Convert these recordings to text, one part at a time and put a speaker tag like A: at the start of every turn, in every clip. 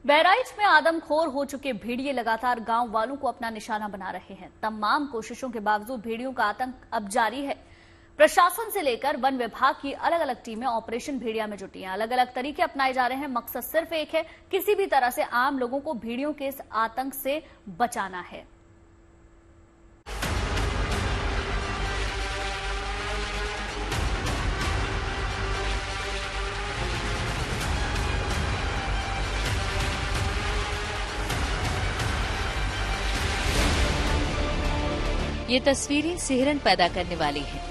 A: बहराइच में आदमखोर हो चुके भेड़िए लगातार गांव वालों को अपना निशाना बना रहे हैं। तमाम कोशिशों के बावजूद भेड़ियों का आतंक अब जारी है। प्रशासन से लेकर वन विभाग की अलग अलग टीमें ऑपरेशन भेड़िया में जुटी हैं। अलग अलग तरीके अपनाए जा रहे हैं। मकसद सिर्फ एक है, किसी भी तरह से आम लोगों को भेड़ियों के इस आतंक से बचाना है।
B: ये तस्वीरें सिहरन पैदा करने वाली हैं।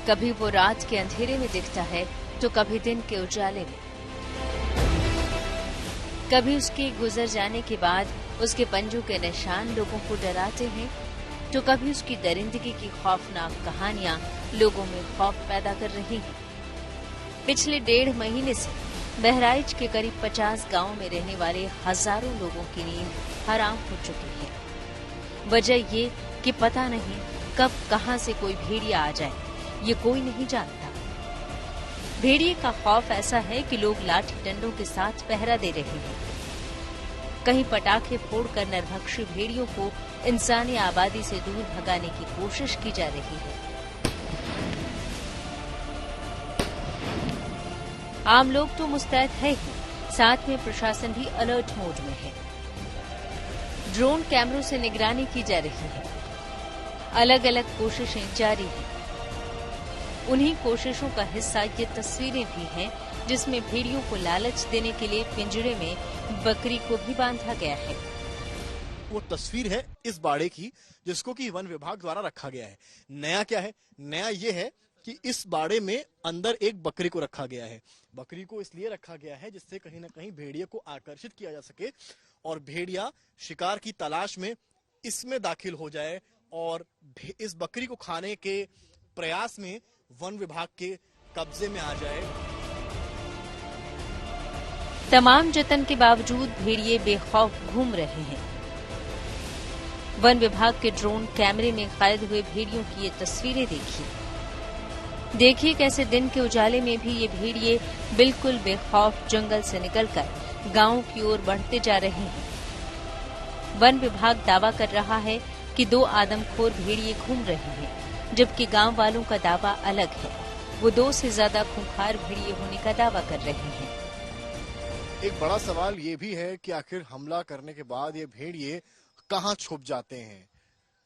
B: कभी वो रात के अंधेरे में दिखता है तो कभी दिन के उजाले में। कभी उसके गुजर जाने के बाद उसके पंजों के निशान लोगों को डराते हैं तो कभी उसकी दरिंदगी की खौफनाक कहानियां लोगों में खौफ पैदा कर रही हैं। पिछले 1.5 महीने से बहराइच के करीब 50 गांवों में रहने वाले हजारों लोगों की नींद हराम हो चुकी है। वजह ये कि पता नहीं कब कहां से कोई भेड़िया आ जाए, ये कोई नहीं जानता। भेड़िए का खौफ ऐसा है कि लोग लाठी डंडों के साथ पहरा दे रहे हैं। कहीं पटाखे फोड़कर नरभक्षी भेड़ियों को इंसानी आबादी से दूर भगाने की कोशिश की जा रही है। आम लोग तो मुस्तैद है ही, साथ में प्रशासन भी अलर्ट मोड में है। ड्रोन कैमरों से निगरानी की जा रही है। अलग अलग कोशिशें जारी हैं। उन्हीं कोशिशों का हिस्सा ये तस्वीरें भी हैं जिसमें भेड़ियों को लालच देने के लिए पिंजरे में बकरी को भी बांधा गया है।
C: वो तस्वीर है इस बाड़े की जिसको कि वन विभाग द्वारा रखा गया है। नया क्या है? नया ये है कि इस बाड़े में अंदर एक बकरी को रखा गया है। बकरी को इसलिए रखा गया है जिससे कहीं ना कहीं भेड़िए को आकर्षित किया जा सके और भेड़िया शिकार की तलाश में इसमें दाखिल हो जाए और इस बकरी को खाने के प्रयास में वन विभाग के कब्जे में आ जाए।
B: तमाम जतन के बावजूद भेड़िए बेखौफ घूम रहे हैं। वन विभाग के ड्रोन कैमरे में कैद हुए भेड़ियों की ये तस्वीरें देखिए कैसे दिन के उजाले में भी ये भेड़िए बिल्कुल बेखौफ जंगल से निकलकर गांव की ओर बढ़ते जा रहे हैं। वन विभाग दावा कर रहा है कि 2 आदमखोर भेड़िए घूम रहे हैं, जबकि गांव वालों का दावा अलग है। वो 2 से ज्यादा खूंखार भेड़िए होने का दावा कर रहे हैं।
C: एक बड़ा सवाल ये भी है कि आखिर हमला करने के बाद ये भेड़िए कहां छुप जाते हैं।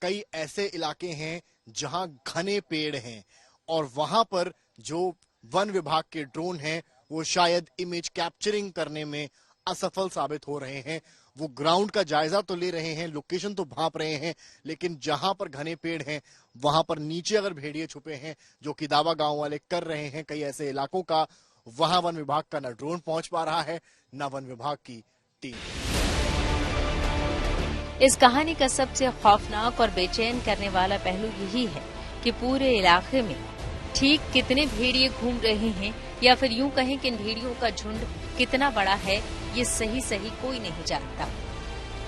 C: कई ऐसे इलाके हैं जहां घने पेड़ हैं और वहां पर जो वन विभाग के ड्रोन हैं वो शायद इमेज कैप्चरिंग करने में असफल साबित हो रहे हैं। वो ग्राउंड का जायजा तो ले रहे हैं, लोकेशन तो भांप रहे हैं, लेकिन जहां पर घने पेड़ हैं वहां पर नीचे अगर भेड़िए छुपे हैं, जो कि दावा गांव वाले कर रहे हैं कई ऐसे इलाकों का, वहां वन विभाग का न ड्रोन पहुंच पा रहा है न वन विभाग की टीम।
B: इस कहानी का सबसे खौफनाक और बेचैन करने वाला पहलू यही है कि पूरे इलाके में ठीक कितने भेड़िए घूम रहे हैं या फिर यूं कहें कि इन भेड़ियों का झुंड कितना बड़ा है, ये सही कोई नहीं जानता।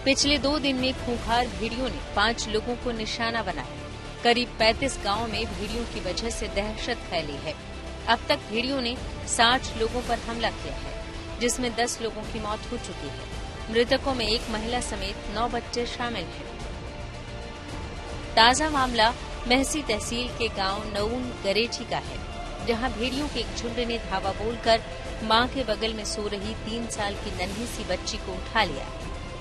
B: पिछले 2 दिन में खूंखार भेड़ियों ने 5 लोगों को निशाना बनाया। करीब 35 गांवों में भेड़ियों की वजह से दहशत फैली है। अब तक भेड़ियों ने 60 लोगों पर हमला किया है, जिसमें 10 लोगों की मौत हो चुकी है। मृतकों में 1 महिला समेत 9 बच्चे शामिल हैं। ताजा मामला महसी तहसील के गांव नऊन गरेठी का है, जहां भेड़ियों के एक झुंड ने धावा बोलकर मां के बगल में सो रही 3 साल की नन्ही सी बच्ची को उठा लिया।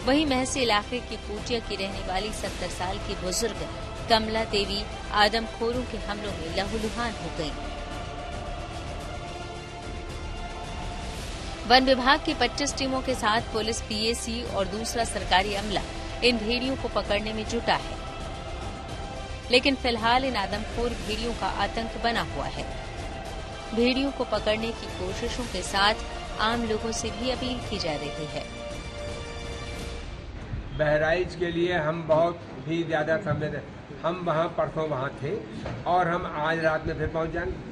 B: वहीं महसी इलाके की कोटिया की रहने वाली 70 साल की बुजुर्ग कमला देवी आदमखोरों के हमलों में लहूलुहान हो गई। वन विभाग की 25 टीमों के साथ पुलिस, पीएसी और दूसरा सरकारी अमला इन भेड़ियों को पकड़ने में जुटा है, लेकिन फिलहाल इन आदमखोर भेड़ियों का आतंक बना हुआ है। भेड़ियों को पकड़ने की कोशिशों के साथ आम लोगों से भी अपील की जा रही है।
D: बहराइच के लिए हम बहुत ही ज्यादा संवेदन, हम परसों वहाँ थे और हम आज रात में फिर पहुँच जाएंगे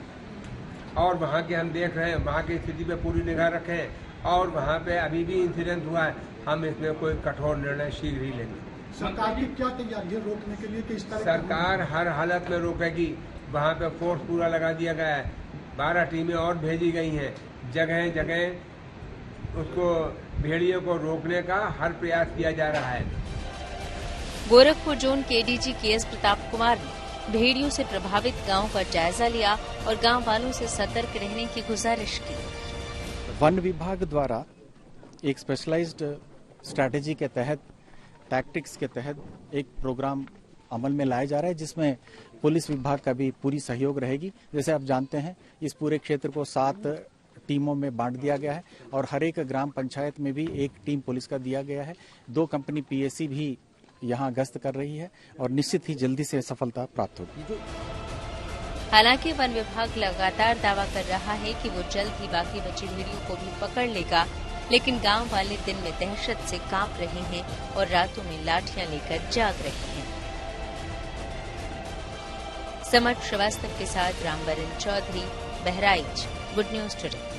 D: और वहाँ के हम देख रहे हैं, वहाँ की स्थिति पे पूरी निगाह रखे हैं और वहाँ पे अभी भी इंसिडेंट हुआ है। हम इसमें कोई कठोर निर्णय शीघ्र ही लेंगे।
E: सरकार की क्या तैयारी है रोकने के लिए? किस तरह
D: सरकार हर हालत में रोकेगी। वहाँ पे फोर्स पूरा लगा दिया गया है। 12 टीमें और भेजी गई हैं। जगह जगह उसको भेड़ियों को रोकने का हर प्रयास किया जा रहा है।
B: गोरखपुर जोन के एडीजी केएस प्रताप कुमार ने भेड़ियों से प्रभावित गांव का जायजा लिया और गांव वालों से सतर्क रहने की गुजारिश की।
F: वन विभाग द्वारा एक स्पेशलाइज्ड स्ट्रैटेजी के तहत, टैक्टिक्स के तहत एक प्रोग्राम अमल में लाया जा रहा है, जिसमें पुलिस विभाग का भी पूरी सहयोग रहेगी। जैसे आप जानते हैं, इस पूरे क्षेत्र को 7 टीमों में बांट दिया गया है और हर एक ग्राम पंचायत में भी एक टीम पुलिस का दिया गया है। 2 कंपनी पीएसी भी यहाँ गश्त कर रही है और निश्चित ही जल्दी से सफलता प्राप्त होगी।
B: हालांकि वन विभाग लगातार दावा कर रहा है कि वो जल्द ही बाकी बची भेड़ियों को भी पकड़ लेगा, लेकिन गांव वाले दिन में दहशत से कांप रहे हैं और रातों में लाठियां लेकर जाग रहे हैं। समर श्रीवास्तव के साथ Rambaran Chaudhary, Bahraich, good news today.